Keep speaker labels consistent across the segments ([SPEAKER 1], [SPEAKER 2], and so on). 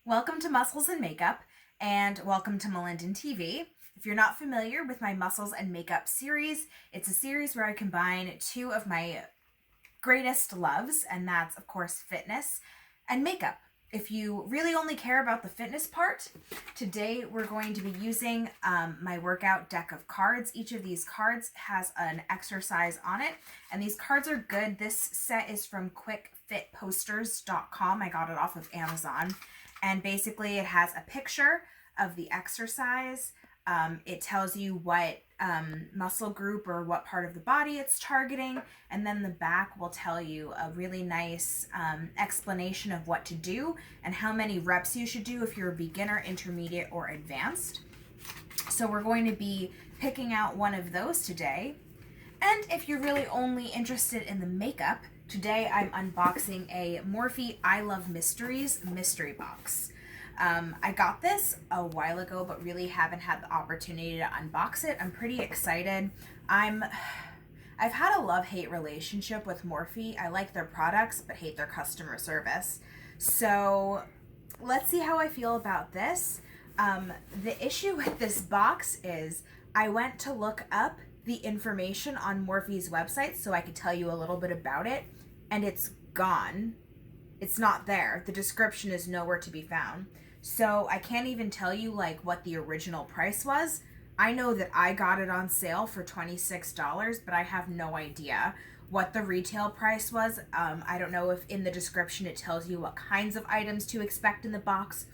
[SPEAKER 1] Welcome to Muscles and Makeup, and welcome to Melinda TV. If you're not familiar with my Muscles and Makeup series, it's a series where I combine two of my greatest loves, and that's, of course, fitness and makeup. If you really only care about the fitness part, today we're going to be using my workout deck of cards. Each of these cards has an exercise on it, and these cards are good. This set is from quickfitposters.com. I got it off of Amazon. And basically it has a picture of the exercise. It tells you what muscle group or what part of the body it's targeting. And then the back will tell you a really nice explanation of what to do and how many reps you should do if you're a beginner, intermediate, or advanced. So we're going to be picking out one of those today. And if you're really only interested in the makeup, today I'm unboxing a Morphe I Love Mysteries mystery box. I got this a while ago, but really haven't had the opportunity to unbox it. I'm pretty excited. I've had a love-hate relationship with Morphe. I like their products, but hate their customer service. So let's see how I feel about this. The issue with this box is I went to look up the information on Morphe's website so I could tell you a little bit about it, and it's gone. It's not there. The description is nowhere to be found. So I can't even tell you like what the original price was. I know that I got it on sale for $26, but I have no idea what the retail price was. I don't know if in the description it tells you what kinds of items to expect in the box.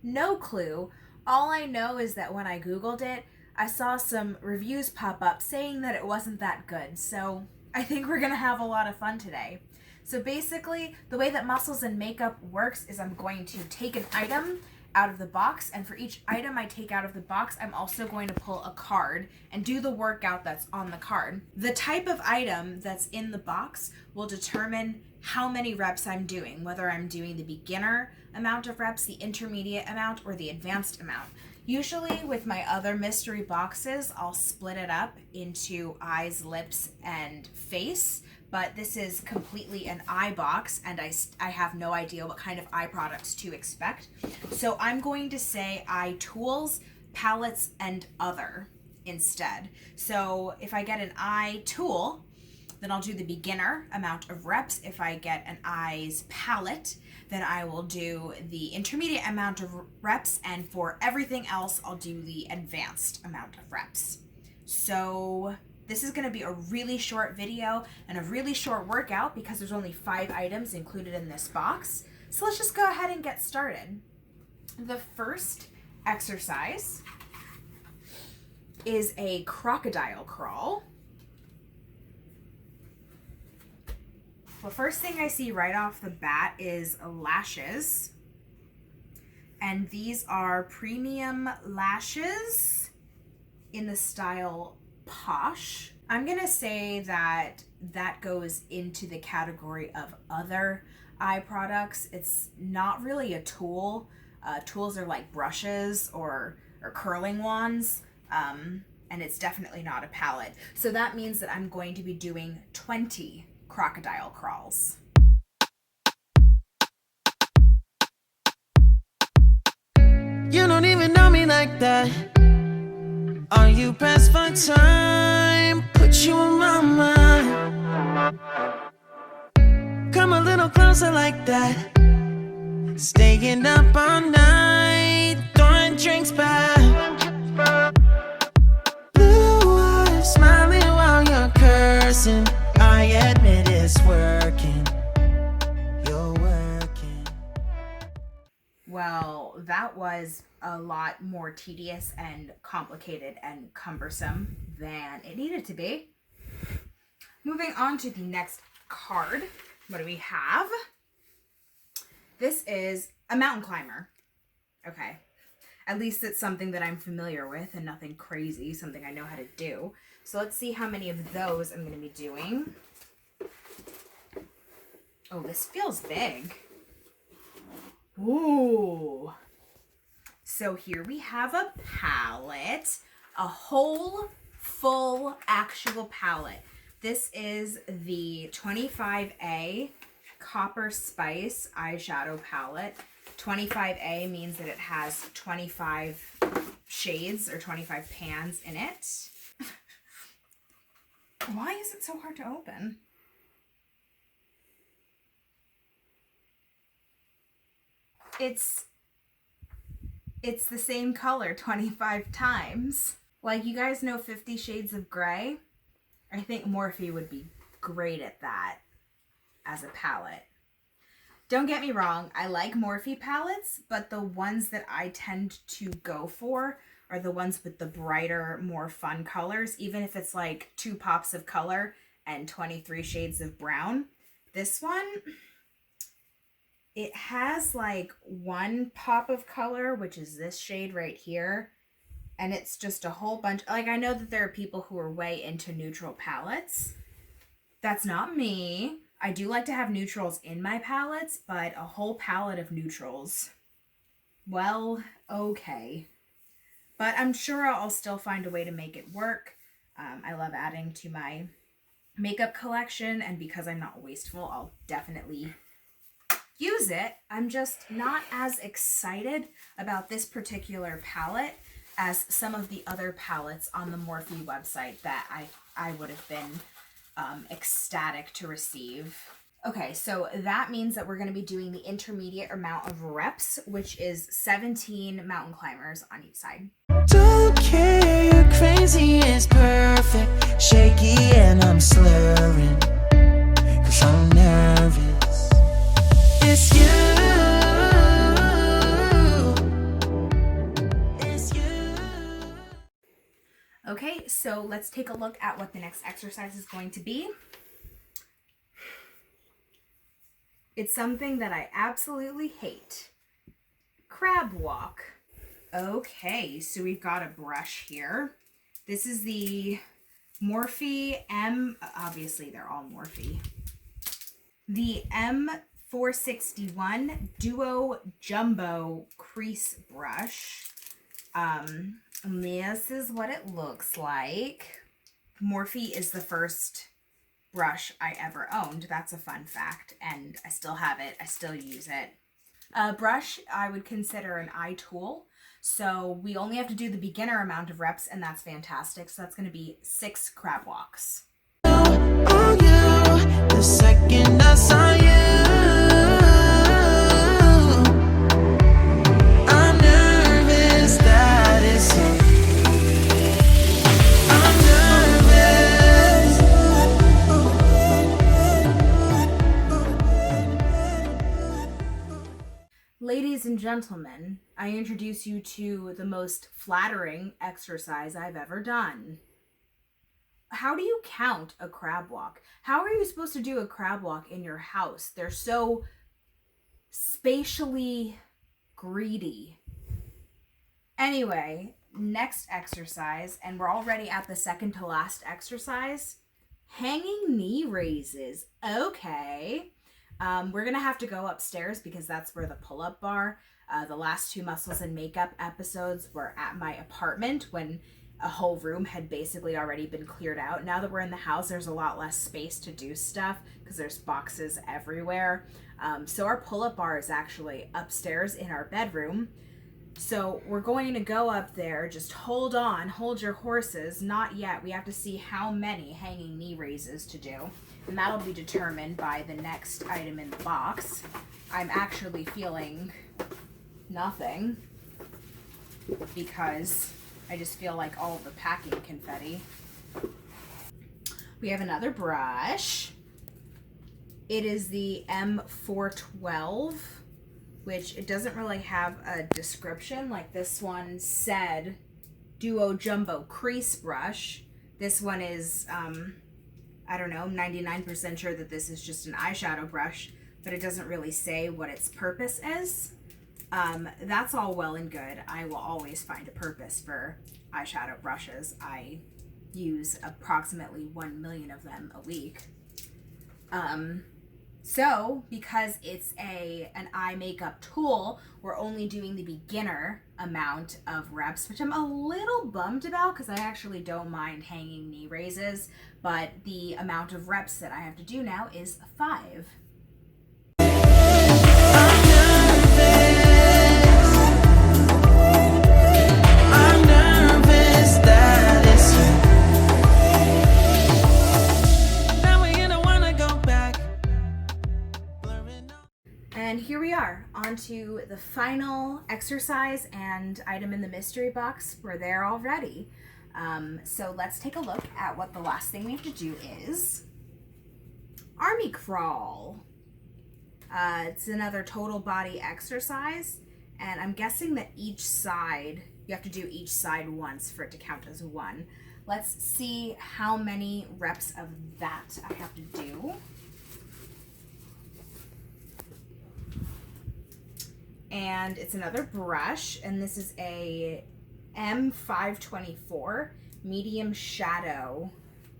[SPEAKER 1] No clue. All I know is that when I Googled it, I saw some reviews pop up saying that it wasn't that good. So I think we're gonna have a lot of fun today. So basically, the way that Muscles and Makeup works is I'm going to take an item out of the box, and for each item I take out of the box, I'm also going to pull a card and do the workout that's on the card. The type of item that's in the box will determine how many reps I'm doing, whether I'm doing the beginner amount of reps, the intermediate amount, or the advanced amount. Usually with my other mystery boxes, I'll split it up into eyes, lips, and face, but this is completely an eye box, and I have no idea what kind of eye products to expect. So I'm going to say eye tools, palettes, and other instead. So if I get an eye tool, then I'll do the beginner amount of reps. If I get an eyes palette, then I will do the intermediate amount of reps, and for everything else, I'll do the advanced amount of reps. So this is going to be a really short video and a really short workout because there's only 5 items included in this box. So let's just go ahead and get started. The first exercise is a crocodile crawl. The first thing I see right off the bat is lashes. And these are premium lashes in the style Posh. I'm gonna say that that goes into the category of other eye products. It's not really a tool. Tools are like brushes or curling wands. And it's definitely not a palette. So that means that I'm going to be doing 20 crocodile crawls.
[SPEAKER 2] You don't even know me like that. Are you pressed for time? Put you on my mind. Come a little closer like that. Staying up all night, throwing drinks back. Blue eyes smiling while you're cursing. I admit it's working. You're working.
[SPEAKER 1] Well, that was a lot more tedious and complicated and cumbersome than it needed to be. Moving on to the next card. What do we have? This is a mountain climber. Okay. At least it's something that I'm familiar with and nothing crazy, something I know how to do. So let's see how many of those I'm going to be doing. Oh, this feels big. Ooh. So here we have a palette, a whole, full, actual palette. This is the 25A Copper Spice eyeshadow palette. 25A means that it has 25 shades or 25 pans in it. Why is it so hard to open? It's the same color 25 times. Like, you guys know 50 Shades of Grey? I think Morphe would be great at that as a palette. Don't get me wrong, I like Morphe palettes, but the ones that I tend to go for are the ones with the brighter, more fun colors, even if it's like 2 pops of color and 23 shades of brown. This one, it has like 1 pop of color, which is this shade right here. And it's just a whole bunch. Like, I know that there are people who are way into neutral palettes. That's not me. I do like to have neutrals in my palettes, but a whole palette of neutrals, well, okay. But I'm sure I'll still find a way to make it work. I love adding to my makeup collection, and because I'm not wasteful, I'll definitely use it. I'm just not as excited about this particular palette as some of the other palettes on the Morphe website that I would have been ecstatic to receive. Okay, so that means that we're going to be doing the intermediate amount of reps, which is 17 mountain climbers on each side.
[SPEAKER 2] Don't care, you're crazy, it's perfect. Shaky and I'm slurring, 'cause I'm nervous. It's you.
[SPEAKER 1] Okay, so let's take a look at what the next exercise is going to be. It's something that I absolutely hate. Crab walk. Okay, so we've got a brush here. This is the Morphe obviously they're all Morphe. The M461 Duo Jumbo Crease Brush. And this is what it looks like. Morphe is the first brush I ever owned. That's a fun fact, and I still have it. I still use it. Brush I would consider an eye tool. So we only have to do the beginner amount of reps, and that's fantastic. So that's going to be 6 crab walks.
[SPEAKER 2] Oh, you, the second I saw you, I'm nervous that it's you.
[SPEAKER 1] Ladies and gentlemen, I introduce you to the most flattering exercise I've ever done. How do you count a crab walk? How are you supposed to do a crab walk in your house? They're so spatially greedy. Anyway, next exercise, and we're already at the second to last exercise, hanging knee raises. Okay. We're going to have to go upstairs because that's where the pull-up bar, the last 2 muscles and makeup episodes were at my apartment when a whole room had basically already been cleared out. Now that we're in the house, there's a lot less space to do stuff because there's boxes everywhere. So our pull-up bar is actually upstairs in our bedroom. So we're going to go up there. Just hold on, hold your horses. Not yet. We have to see how many hanging knee raises to do. And that'll be determined by the next item in the box. I'm actually feeling nothing because I just feel like all of the packing confetti. We have another brush. It is the M412, which it doesn't really have a description. Like this one said Duo Jumbo Crease Brush. This one is, I don't know, 99% sure that this is just an eyeshadow brush, but it doesn't really say what its purpose is. That's all well and good. I will always find a purpose for eyeshadow brushes. I use approximately 1 million of them a week. So because it's an eye makeup tool, we're only doing the beginner amount of reps, which I'm a little bummed about because I actually don't mind hanging knee raises, but the amount of reps that I have to do now is 5.
[SPEAKER 2] I'm nervous.
[SPEAKER 1] the final exercise and item in the mystery box. We're there already. So let's take a look at what the last thing we have to do is. Army crawl. It's another total body exercise, and I'm guessing that each side, you have to do each side once for it to count as one. Let's see how many reps of that I have to do. And it's another brush, and this is a M524 medium shadow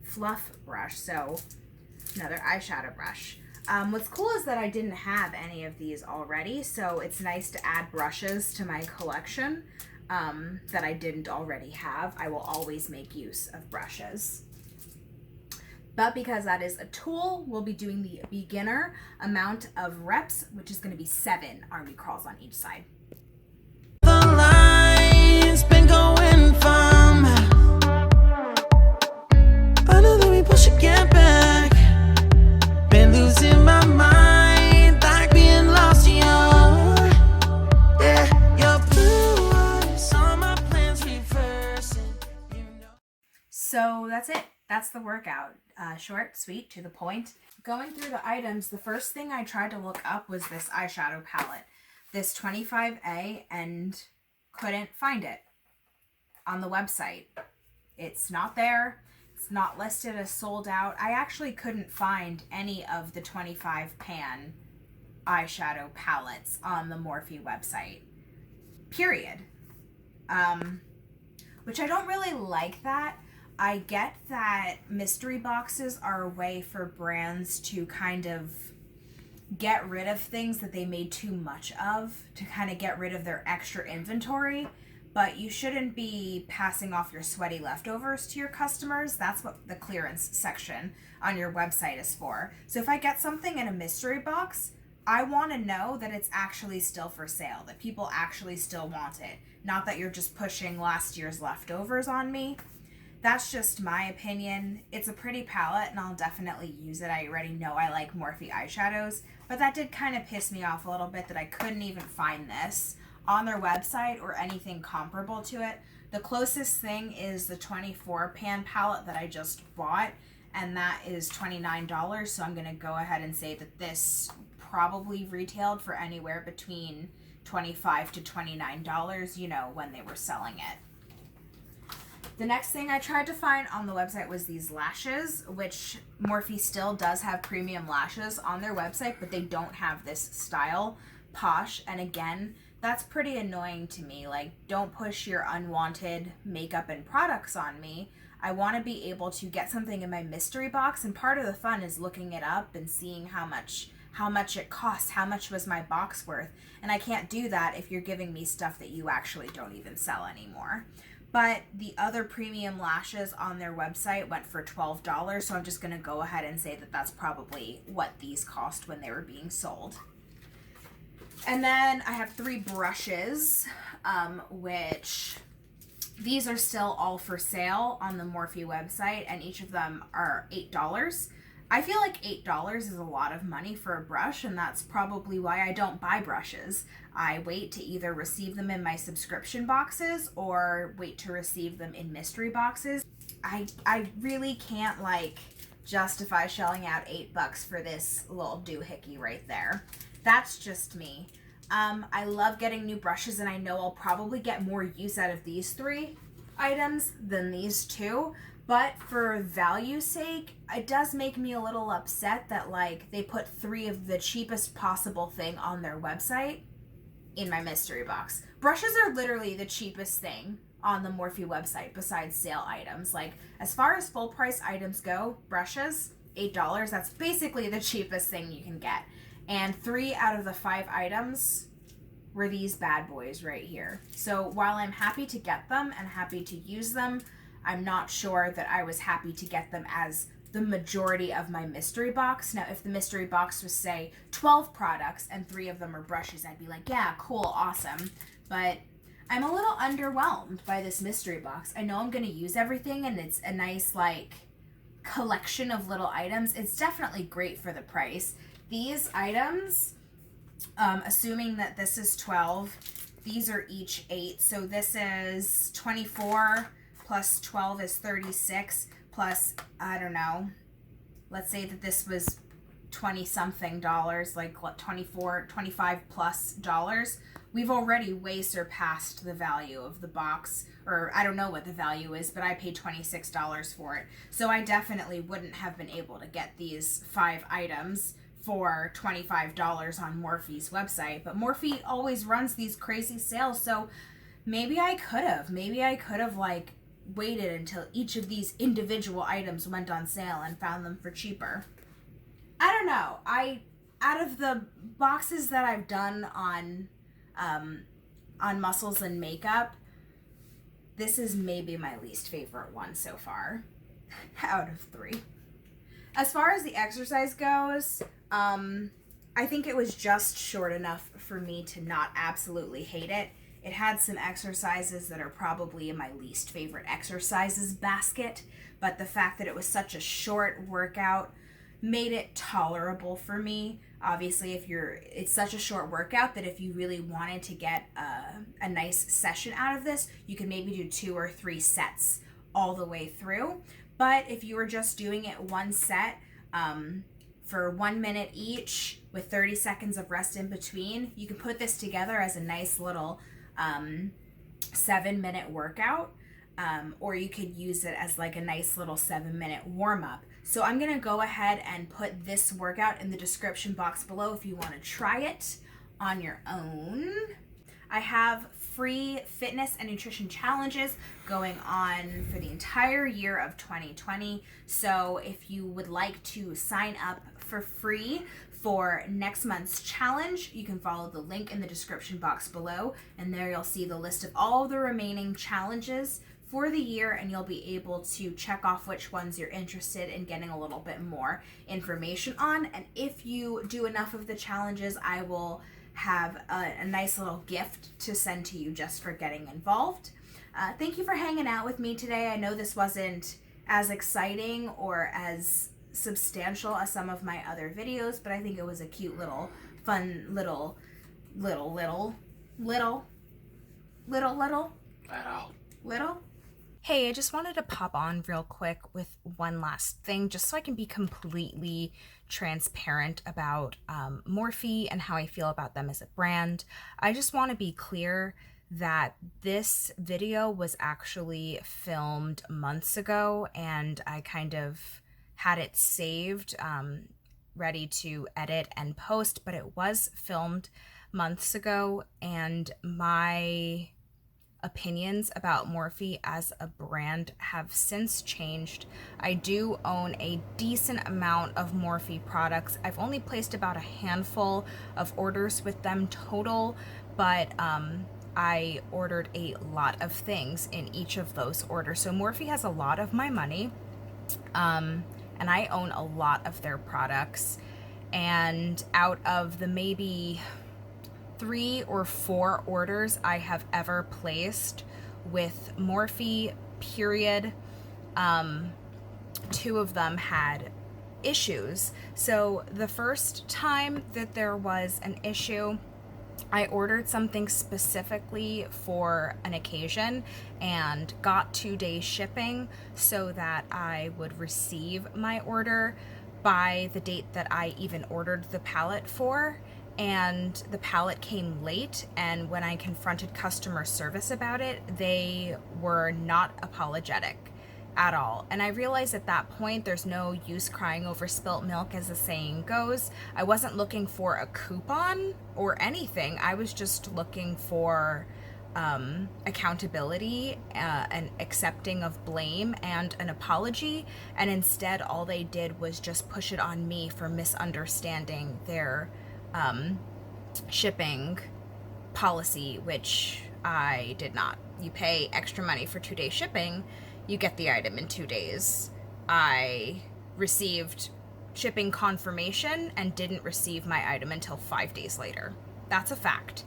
[SPEAKER 1] fluff brush, so another eyeshadow brush. What's cool is that I didn't have any of these already, so it's nice to add brushes to my collection that I didn't already have. I will always make use of brushes. But because that is a tool, we'll be doing the beginner amount of reps, which is going to be 7 army crawls on each side.
[SPEAKER 2] The line's been going from another we push again back. Been losing my mind, like being lost in your blue eyes. All my plans reversing, you know.
[SPEAKER 1] So that's it. That's the workout. Short, sweet, to the point. Going through the items, the first thing I tried to look up was this eyeshadow palette, this 25A, and couldn't find it on the website. It's not there. It's not listed as sold out. I actually couldn't find any of the 25 pan eyeshadow palettes on the Morphe website. Period. Which I don't really like that. I get that mystery boxes are a way for brands to kind of get rid of things that they made too much of, to kind of get rid of their extra inventory, but you shouldn't be passing off your sweaty leftovers to your customers. That's what the clearance section on your website is for. So if I get something in a mystery box, I want to know that it's actually still for sale, that people actually still want it, not that you're just pushing last year's leftovers on me. That's just my opinion. It's a pretty palette and I'll definitely use it. I already know I like Morphe eyeshadows, but that did kind of piss me off a little bit that I couldn't even find this on their website or anything comparable to it. The closest thing is the 24 pan palette that I just bought, and that is $29. So I'm going to go ahead and say that this probably retailed for anywhere between $25 to $29, you know, when they were selling it. The next thing I tried to find on the website was these lashes, which Morphe still does have premium lashes on their website, but they don't have this style, posh. And again, that's pretty annoying to me. Like, don't push your unwanted makeup and products on me. I want to be able to get something in my mystery box, and part of the fun is looking it up and seeing how much it costs, how much was my box worth. And I can't do that if you're giving me stuff that you actually don't even sell anymore. But the other premium lashes on their website went for $12, so I'm just going to go ahead and say that that's probably what these cost when they were being sold. And then I have 3 brushes, which these are still all for sale on the Morphe website, and each of them are $8. I feel like $8 is a lot of money for a brush, and that's probably why I don't buy brushes. I wait to either receive them in my subscription boxes or wait to receive them in mystery boxes. I really can't justify shelling out $8 for this little doohickey right there. That's just me. I love getting new brushes, and I know I'll probably get more use out of these 3 items than these 2. But for value's sake, it does make me a little upset that they put 3 of the cheapest possible thing on their website in my mystery box. Brushes are literally the cheapest thing on the Morphe website besides sale items. As far as full price items go, brushes, $8, that's basically the cheapest thing you can get. And 3 out of the 5 items were these bad boys right here. So while I'm happy to get them and happy to use them, I'm not sure that I was happy to get them as the majority of my mystery box. Now, if the mystery box was, say, 12 products and 3 of them are brushes, I'd be like, yeah, cool, awesome. But I'm a little underwhelmed by this mystery box. I know I'm going to use everything, and it's a nice, collection of little items. It's definitely great for the price. These items, assuming that this is 12, these are each 8. So this is 24 plus 12 is 36 plus, I don't know, let's say that this was 20 something dollars, like 24, 25 plus dollars. We've already way surpassed the value of the box, or I don't know what the value is, but I paid $26 for it. So I definitely wouldn't have been able to get these 5 items for $25 on Morphe's website. But Morphe always runs these crazy sales, so maybe I could have like waited until each of these individual items went on sale and found them for cheaper. I don't know. Out of the boxes that I've done on muscles and makeup, this is maybe my least favorite one so far out of 3. As far as the exercise goes, I think it was just short enough for me to not absolutely hate it. It had some exercises that are probably in my least favorite exercises basket, but the fact that it was such a short workout made it tolerable for me. Obviously, it's such a short workout that if you really wanted to get a nice session out of this, you could maybe do 2 or 3 sets all the way through. But if you were just doing it one set for 1 minute each with 30 seconds of rest in between, you can put this together as a nice little 7-minute workout, or you could use it as like a nice little 7-minute warm-up. So I'm going to go ahead and put this workout in the description box below if you want to try it on your own. I have free fitness and nutrition challenges going on for the entire year of 2020. So if you would like to sign up for free for next month's challenge, you can follow the link in the description box below, and there you'll see the list of all the remaining challenges for the year, and you'll be able to check off which ones you're interested in getting a little bit more information on. And if you do enough of the challenges, I will have a nice little gift to send to you just for getting involved. Thank you for hanging out with me today. I know this wasn't as exciting or as substantial as some of my other videos, but I think it was a cute little, fun little. Hey, I just wanted to pop on real quick with one last thing, just so I can be completely transparent about Morphe and how I feel about them as a brand. I just want to be clear that this video was actually filmed months ago, and I kind of had it saved, ready to edit and post, but it was filmed months ago, and my opinions about Morphe as a brand have since changed. I do own a decent amount of Morphe products. I've only placed about a handful of orders with them total, but I ordered a lot of things in each of those orders. So Morphe has a lot of my money, and I own a lot of their products. And out of the maybe 3 or 4 orders I have ever placed with Morphe, period, 2 of them had issues. So the first time that there was an issue, I ordered something specifically for an occasion and got 2-day shipping so that I would receive my order by the date that I even ordered the palette for. And the palette came late, and when I confronted customer service about it, they were not apologetic at all. And I realized at that point there's no use crying over spilt milk, as the saying goes. I wasn't looking for a coupon or anything. I was just looking for accountability, and accepting of blame and an apology. And instead all they did was just push it on me for misunderstanding their shipping policy, which I did not. You pay extra money for 2-day shipping, you get the item in 2 days. I received shipping confirmation and didn't receive my item until 5 days later. That's a fact.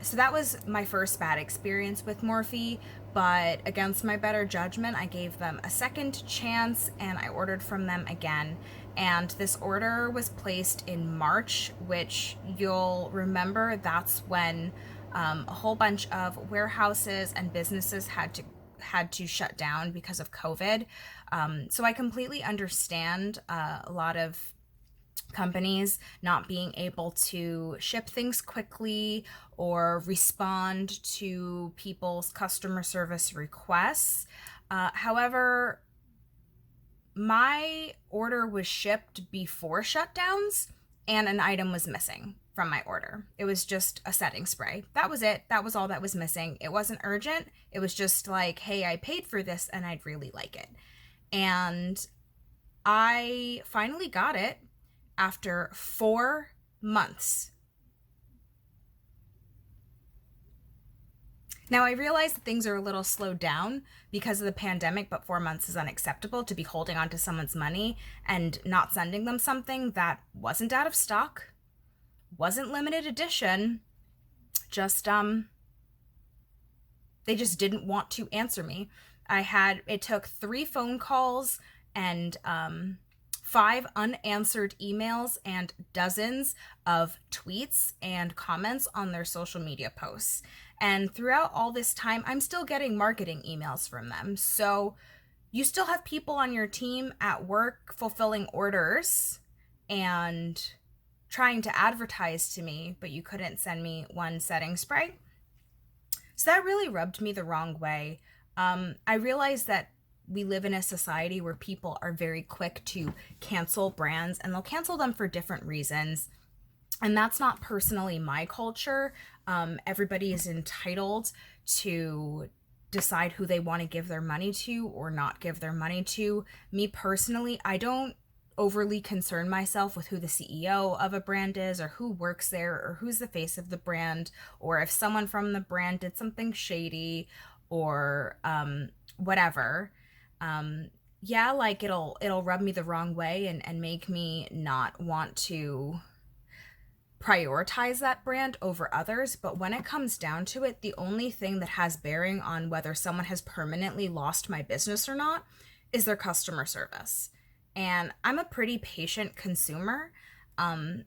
[SPEAKER 1] So that was my first bad experience with Morphe, but against my better judgment, I gave them a second chance and I ordered from them again. And this order was placed in March, which you'll remember that's when a whole bunch of warehouses and businesses had to shut down because of COVID. So I completely understand a lot of companies not being able to ship things quickly or respond to people's customer service requests. However, my order was shipped before shutdowns and an item was missing from my order. It was just a setting spray. That was it. That was all that was missing. It wasn't urgent. It was just like, hey, I paid for this and I'd really like it. And I finally got it after 4 months. Now, I realize that things are a little slowed down because of the pandemic, but 4 months is unacceptable to be holding on to someone's money and not sending them something that wasn't out of stock, wasn't limited edition, just, they just didn't want to answer me. It took 3 phone calls and, 5 unanswered emails and dozens of tweets and comments on their social media posts. And throughout all this time, I'm still getting marketing emails from them. So you still have people on your team at work fulfilling orders and trying to advertise to me, but you couldn't send me one setting spray. So that really rubbed me the wrong way. I realized that we live in a society where people are very quick to cancel brands, and they'll cancel them for different reasons. And that's not personally my culture. Everybody is entitled to decide who they want to give their money to or not give their money to. Me personally, I don't overly concern myself with who the CEO of a brand is or who works there or who's the face of the brand or if someone from the brand did something shady or whatever. Yeah, like it'll rub me the wrong way and make me not want to prioritize that brand over others. But when it comes down to it, the only thing that has bearing on whether someone has permanently lost my business or not is their customer service. And I'm a pretty patient consumer. And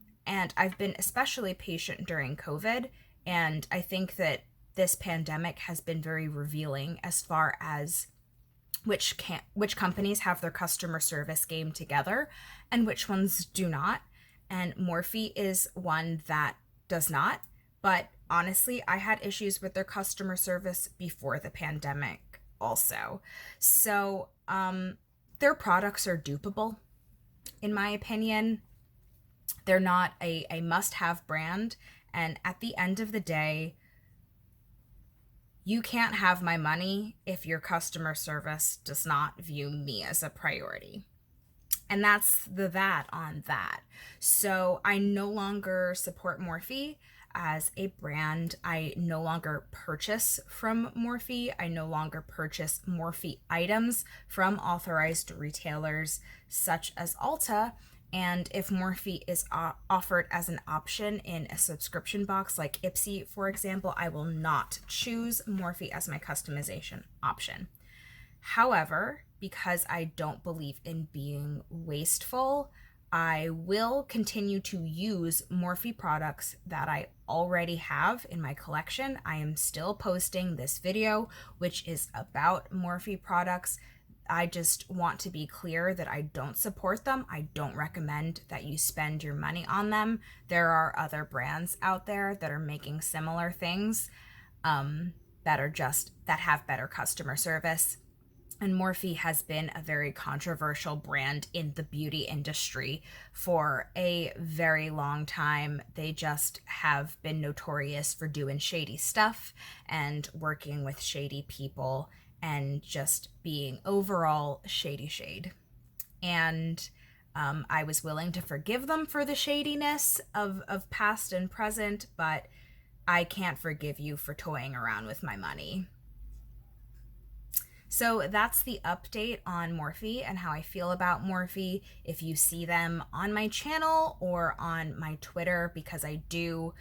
[SPEAKER 1] I've been especially patient during COVID. And I think that this pandemic has been very revealing as far as which companies have their customer service game together and which ones do not. And Morphe is one that does not. But honestly, I had issues with their customer service before the pandemic also. So their products are dupable, in my opinion. They're not a must-have brand. And at the end of the day, you can't have my money if your customer service does not view me as a priority. And that's that on that. So I no longer support Morphe as a brand. I no longer purchase from Morphe. I no longer purchase Morphe items from authorized retailers such as Ulta. And if Morphe is offered as an option in a subscription box like Ipsy, for example, I will not choose Morphe as my customization option. However, because I don't believe in being wasteful, I will continue to use Morphe products that I already have in my collection. I am still posting this video, which is about Morphe products. I just want to be clear that I don't support them. I don't recommend that you spend your money on them. There are other brands out there that are making similar things that have better customer service. And Morphe has been a very controversial brand in the beauty industry for a very long time. They just have been notorious for doing shady stuff and working with shady people and just being overall shade. And I was willing to forgive them for the shadiness of past and present, but I can't forgive you for toying around with my money. So that's the update on Morphe and how I feel about Morphe. If you see them on my channel or on my Twitter, because I do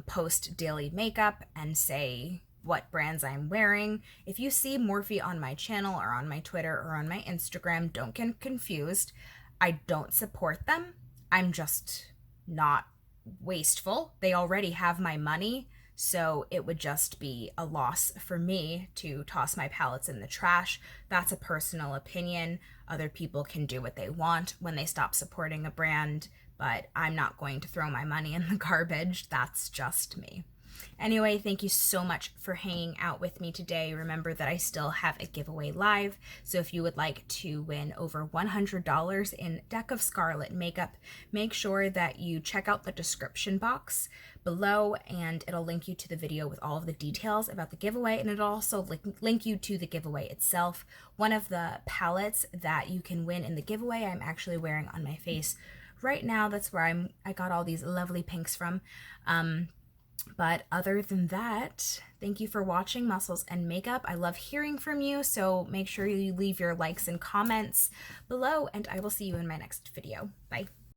[SPEAKER 1] post daily makeup and say what brands I'm wearing. If you see Morphe on my channel or on my Twitter or on my Instagram, don't get confused. I don't support them. I'm just not wasteful. They already have my money, so it would just be a loss for me to toss my pallets in the trash. That's a personal opinion. Other people can do what they want when they stop supporting a brand, but I'm not going to throw my money in the garbage. That's just me. Anyway, thank you so much for hanging out with me today. Remember that I still have a giveaway live, so if you would like to win over $100 in Deck of Scarlet makeup, make sure that you check out the description box below, and it'll link you to the video with all of the details about the giveaway, and it'll also link you to the giveaway itself. One of the palettes that you can win in the giveaway I'm actually wearing on my face right now. That's where I got all these lovely pinks from. But other than that, thank you for watching Muscles and Makeup. I love hearing from you, so make sure you leave your likes and comments below, and I will see you in my next video. Bye.